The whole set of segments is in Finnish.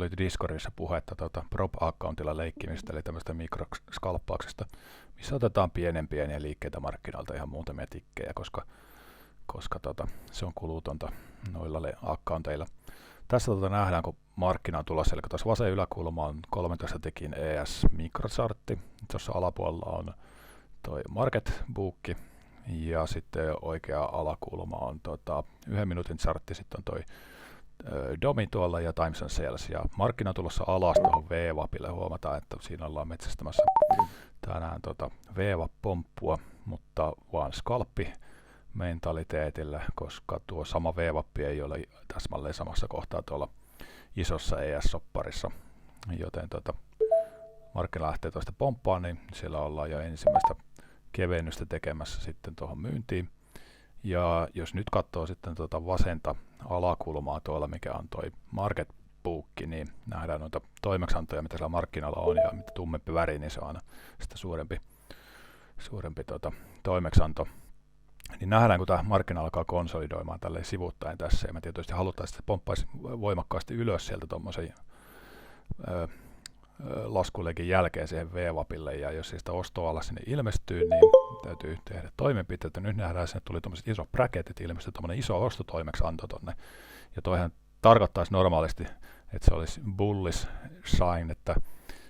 oli Discordissa puhetta prop-accountilla leikkimistä, eli tämmöistä mikroskalppauksesta, missä otetaan pieniä liikkeitä markkinoilta ihan muutamia tikkejä, koska se on kulutonta noilla accounteilla. Tässä nähdään, kun markkina on tulossa, eli tuossa vasen yläkulma on 13 tekin ES mikrochartti, tuossa alapuolella on toi market book, ja sitten oikea alakulma on 1 minuutin chartti, sitten on toi Domi tuolla ja Times and Sales, ja markkina on tulossa alas tuohon VWAPille, huomataan, että siinä ollaan metsästämässä tänään VWAP-pomppua, mutta vaan skalppi mentaliteetillä, koska tuo sama VWAP ei ole täsmälleen samassa kohtaa tuolla isossa ES-sopparissa, joten markkina lähtee tuosta pomppaan, niin siellä ollaan jo ensimmäistä kevennystä tekemässä sitten tuohon myyntiin. Ja jos nyt katsoo sitten vasenta alakulmaa tuolla, mikä on toi market book, niin nähdään noita toimeksiantoja, mitä siellä markkinalla on, ja mitä tummempi väri, niin se on aina sitä suurempi toimeksianto. Niin nähdään, kun tämä markkina alkaa konsolidoimaan tälleen sivuttaen tässä, ja me tietysti halutaan, että se pomppaisi voimakkaasti ylös sieltä tuommoisen laskuleikin jälkeen siihen VWAPille, ja jos siitä ostoala sinne ilmestyy, niin täytyy tehdä toimenpiteitä. Nyt nähdään, että sinne tuli tuommoiset isot bracketit, ilmestyy tuommoinen iso ostotoimeksianto tonne, ja toihan tarkoittaisi normaalisti, että se olisi bullish sign, että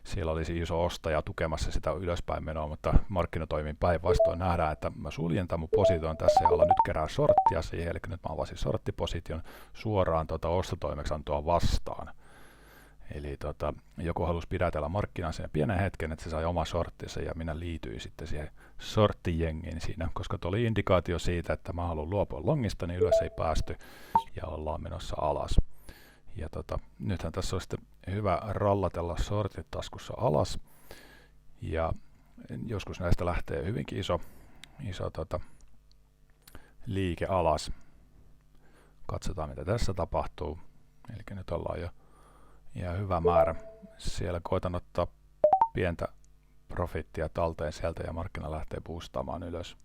siellä olisi iso ostaja tukemassa sitä ylöspäin menoa, mutta markkina toimii päinvastoin. Nähdään, että mä suljen tämän mun position tässä ja alan nyt kerää shorttia siihen, eli nyt mä avasin shorttiposition suoraan ostotoimeksiantoa vastaan. Eli joku halusi pidätellä markkinaa sen pienen hetken, että se sai oma shorttinsa, ja minä liityin sitten siihen shorttijengiin siinä, koska tuo oli indikaatio siitä, että mä haluan luopua longista, niin ylös ei päästy ja ollaan menossa alas. Ja nythän tässä on sitten hyvä rallatella shortit taskussa alas, ja joskus näistä lähtee hyvinkin iso liike alas. Katsotaan, mitä tässä tapahtuu. Eli nyt ollaan jo ihan hyvä määrä. Siellä koitan ottaa pientä profittia talteen sieltä, ja markkina lähtee boostaamaan ylös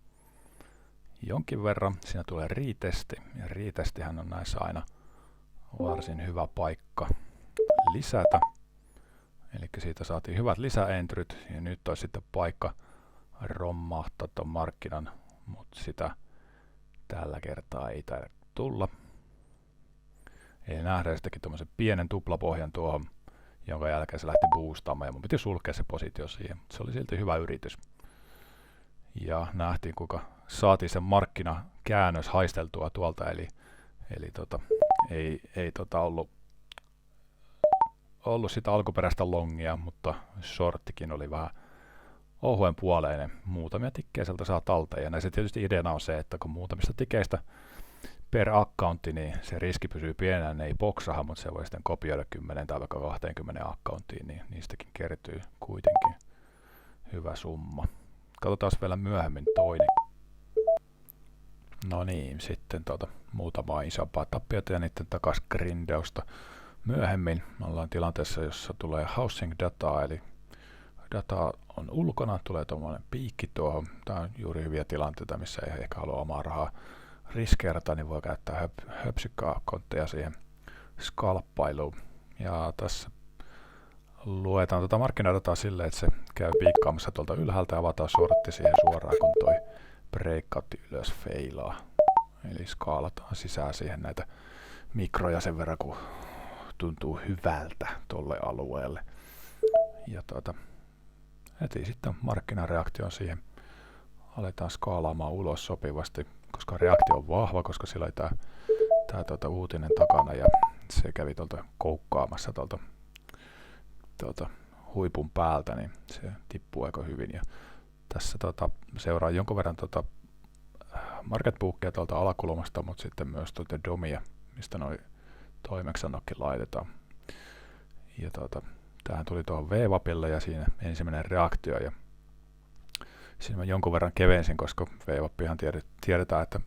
jonkin verran. Siinä tulee retesti, ja retestihän on näissä aina varsin hyvä paikka lisätä. Eli siitä saatiin hyvät lisäentryt, ja nyt olisi sitten paikka romahtaa tuon markkinan, mutta sitä tällä kertaa ei taida tulla. Eli nähdään sitäkin tuommoisen pienen tuplapohjan tuohon, jonka jälkeen se lähti boostaamaan, ja mun piti sulkea se positio siihen. Se oli silti hyvä yritys. Ja nähtiin, kuinka saatiin sen markkinakäännös haisteltua tuolta, eli ei ollut sitä alkuperäistä longia, mutta shorttikin oli vähän ohuen puoleinen. Muutamia tikkejä sieltä saa talteen, ja näissä tietysti ideana on se, että kun muutamista tikeistä per accountti, niin se riski pysyy pienenä, ne ei boksaha, mutta se voi sitten kopioida 10 tai vaikka 20 accounttiin, niin niistäkin kertyy kuitenkin hyvä summa. Katsotaan vielä myöhemmin toinen. No niin, sitten muutama isompaa tappiota ja niiden takas grindausta myöhemmin. Me ollaan tilanteessa, jossa tulee housing dataa, eli data on ulkona, tulee tuommoinen piikki tuohon. Tämä on juuri hyviä tilanteita, missä ei ehkä halua omaa rahaa riskeerata, niin voi käyttää höpsikka-kontteja siihen skalppailuun. Ja tässä luetaan markkinadataa silleen, että se käy piikkaamassa tuolta ylhäältä ja avataan shortti siihen suoraan, kun toi breakoutti ylös feilaa. Eli skaalataan sisään siihen näitä mikroja sen verran, kun tuntuu hyvältä tuolle alueelle. Ja heti sitten markkinareaktio siihen aletaan skaalaamaan ulos sopivasti, koska reaktio on vahva, koska sillä oli tämä uutinen takana, ja se kävi tuolta koukkaamassa tuolta huipun päältä, niin se tippuu aika hyvin. Ja tässä seuraa jonkun verran market bookia tuolta alakulmasta, mutta sitten myös domia, mistä noi toimeksiannotkin laitetaan. Ja tämähän tuli tuohon VWAPille, ja siinä ensimmäinen reaktio, ja siinä mä jonkun verran kevensin, koska VWAPihan tiedetään, että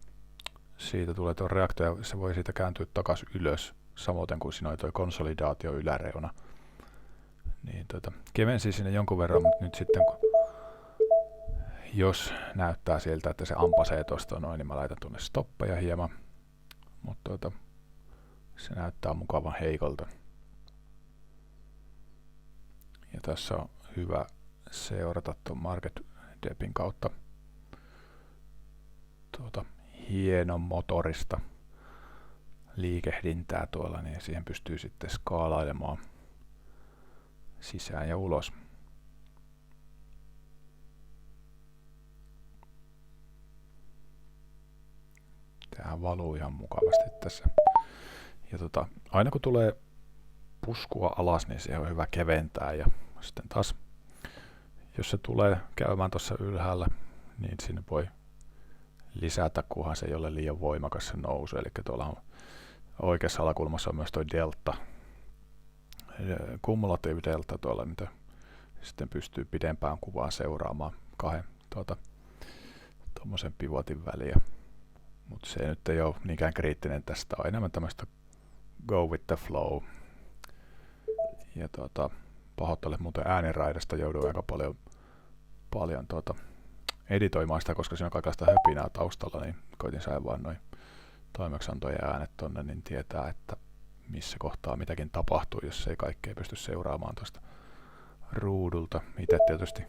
siitä tulee tuo reaktio, ja se voi siitä kääntyä takaisin ylös, samoin kuin siinä oli tuo konsolidaatio yläreuna. Niin kevensin sinne jonkun verran, mutta nyt sitten jos näyttää siltä, että se ampasee tuosta noin, niin mä laitan tuonne stoppeja hieman, mutta se näyttää mukavan heikolta. Ja tässä on hyvä seurata tuon Market Depin kautta hienon motorista liikehdintää tuolla, niin siihen pystyy sitten skaalailemaan sisään ja ulos. Tämähän valuu ihan mukavasti tässä. Ja aina kun tulee puskua alas, niin se on hyvä keventää. Ja sitten taas, jos se tulee käymään tuossa ylhäällä, niin sinne voi lisätä, kunhan se ei ole liian voimakas se nousu. Eli tuolla on oikeassa alakulmassa on myös tuo delta, kumulatiivi delta tuolla, mitä sitten pystyy pidempään kuvaan seuraamaan kahden tuommoisen pivotin väliä. Mutta se nyt ei ole niinkään kriittinen tästä, on enemmän tämmöistä go with the flow. Ja pahoittelen muuten ääniraidasta, jouduin aika paljon editoimaan sitä, koska siinä on kaikenlaista höpinää taustalla, niin koitin saada vaan noin toimeksiantojen äänet tonne, niin tietää, että missä kohtaa mitäkin tapahtuu, jos ei kaikkea pysty seuraamaan tuosta ruudulta. Itse tietysti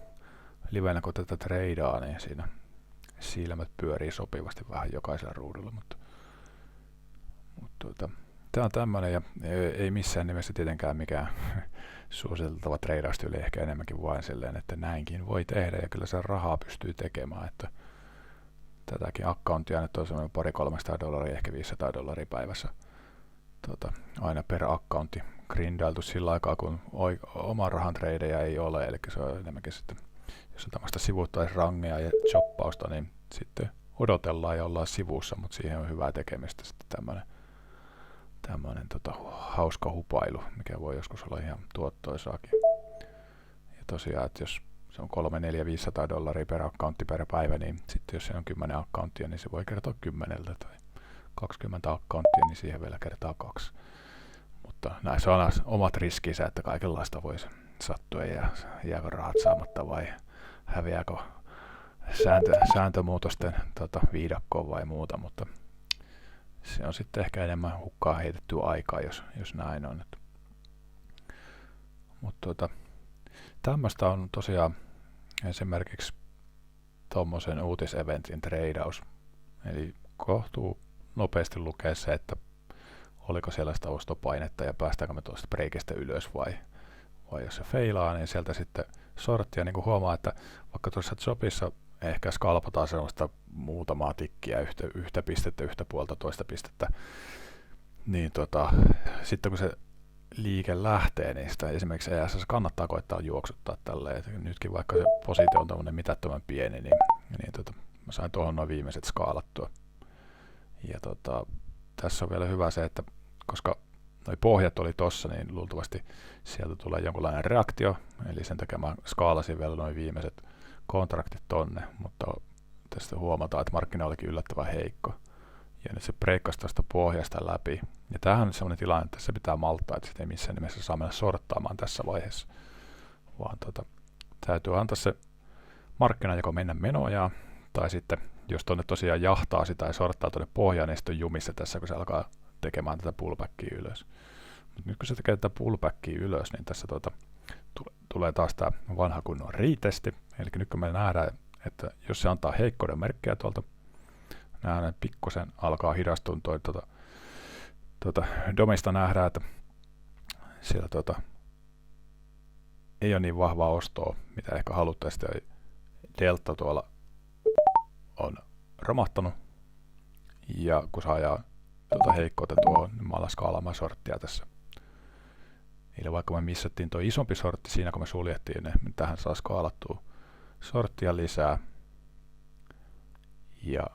livenä kun tätä treidaa, niin siinä silmät pyörii sopivasti vähän jokaisella ruudulla, mutta tämä on tämmöinen, ja ei missään nimessä tietenkään mikään suositeltava treidaustyli, ehkä enemmänkin vain silleen, että näinkin voi tehdä, ja kyllä se rahaa pystyy tekemään, että tätäkin accountia nyt on semmoinen $200-300, ehkä $500 päivässä aina per accountti grindailtu sillä aikaa, kun oman rahan tradeja ei ole, eli se on enemmänkin sitten, jos on tämmöistä sivuttaisrangeja ja shoppausta, niin sitten odotellaan ja ollaan sivussa, mutta siihen on hyvää tekemistä sitten tämmöinen hauska hupailu, mikä voi joskus olla ihan tuottoisaakin. Ja tosiaan, että jos se on $300-500 per accountti per päivä, niin sitten jos se on 10 accounttia, niin se voi kertoa 10 tai 20 accounttia, niin siihen vielä kertaa 2. Mutta näissä on omat riskinsä, että kaikenlaista voisi sattua ja jääkö rahat saamatta vai häviääkö sääntömuutosten viidakkoon vai muuta, mutta se on sitten ehkä enemmän hukkaan heitettyä aikaa, jos näin on. Mutta tämmöistä on tosiaan esimerkiksi tuommoisen uutiseventin treidaus. Eli kohtuu nopeasti lukee se, että oliko sellaista ostopainetta ja päästäänkö me tuosta breikistä ylös vai jos se feilaa, niin sieltä sitten sorttia, niin kuin huomaa, että vaikka tuossa jobissa ehkä skalpataan sellaista muutamaa tikkiä, yhtä pistettä, yhtä puolta, toista pistettä, niin sitten kun se liike lähtee, niin sitä esimerkiksi ESS kannattaa koettaa juoksuttaa tälleen, että nytkin vaikka se positio on tämmöinen mitättömän pieni, niin mä sain tuohon noin viimeiset skaalattua. Ja tässä on vielä hyvä se, että koska noi pohjat oli tossa, niin luultavasti sieltä tulee jonkunlainen reaktio, eli sen takia mä skaalasin vielä noin viimeiset kontraktit tonne, mutta tästä huomataan, että markkina olikin yllättävän heikko. Ja nyt se breikkasi tuosta pohjasta läpi. Ja tämähän on sellainen tilanne, että se pitää malttaa, että sitä ei missään nimessä saa mennä sorttaamaan tässä vaiheessa. Vaan täytyy antaa se markkina joko mennä menojaan, tai sitten jos tuonne tosiaan jahtaa sitä ja sorttaa tuonne pohjaan, niin sitten on jumissa tässä, kun se alkaa tekemään tätä pullbackia ylös. Mut nyt kun se tekee tätä pullbackia ylös, niin tässä tulee taas tämä vanha kunnon retesti. Eli nyt kun me nähdään, että jos se antaa heikkouden merkkejä tuolta, nähdään, että pikkusen alkaa hidastua domista nähdään, että siellä ei ole niin vahvaa ostoa, mitä ehkä haluttaisiin. Delta tuolla on romahtanut, ja kun saa ajaa heikkoutta tuohon, niin mä alan skaalaamaan sorttia tässä. Eli vaikka me missattiin tuo isompi sortti siinä, kun me suljettiin ne, niin tähän saa skaalattua sorttia lisää. Ja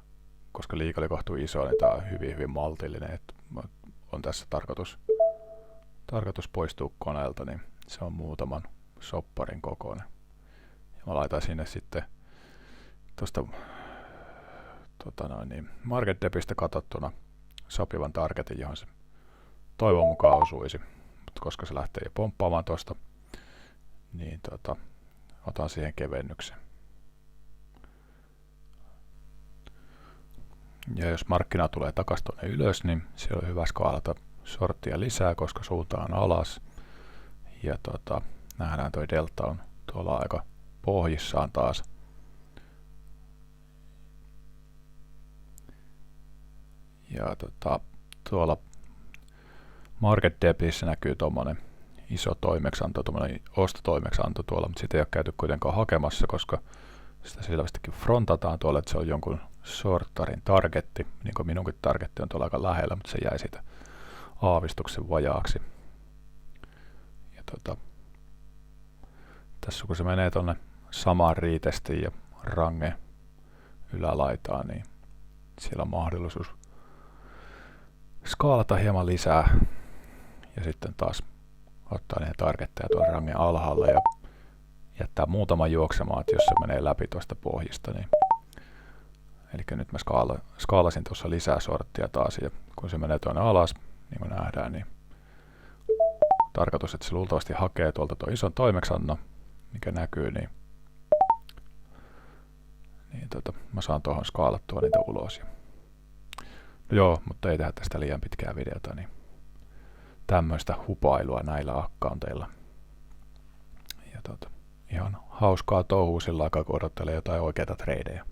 koska liika oli kohtuu iso, niin tämä on hyvin maltillinen. Että on tässä tarkoitus poistua koneelta, niin se on muutaman sopparin kokoinen. Ja mä laitan sinne sitten tuosta market depistä katsottuna sopivan targetin, johon se toivon mukaan osuisi. Mutta koska se lähtee jo pomppaamaan tuosta, niin otan siihen kevennyksen. Ja jos markkina tulee takaisin tuonne ylös, niin siellä on hyvä skaalata sorttia lisää, koska suunta on alas. Ja Nähdään toi delta on tuolla aika pohjissaan taas. Ja tuolla market depthissä näkyy tuommoinen iso toimeksianto, tuommoinen ostotoimeksianto tuolla, mutta sitä ei ole käyty kuitenkaan hakemassa, koska sitä selvästikin frontataan tuolla, että se on jonkun shortarin targetti, niin kuin minunkin targetti on tuolla aika lähellä, mutta se jäi siitä aavistuksen vajaaksi. Ja tässä kun se menee tuonne samaan riitestiin ja range ylälaitaan, niin siellä on mahdollisuus skaalata hieman lisää ja sitten taas ottaa niitä targetteja tuon rangen alhaalle ja jättää muutaman juoksemaan, että jos se menee läpi tuosta pohjista. Niin. Eli nyt mä skaalasin tuossa lisää sorttia taas ja kun se menee tuonne alas, niin kuin nähdään, niin tarkoitus, että se luultavasti hakee tuolta tuon ison toimeksiannon, mikä näkyy, niin mä saan tuohon skaalattua niitä ulos. No joo, mutta ei tehdä tästä liian pitkää videota, niin tämmöistä hupailua näillä accounteilla. Ja ihan hauskaa touhua sillä aikaa, kun odottelee jotain oikeita treidejä.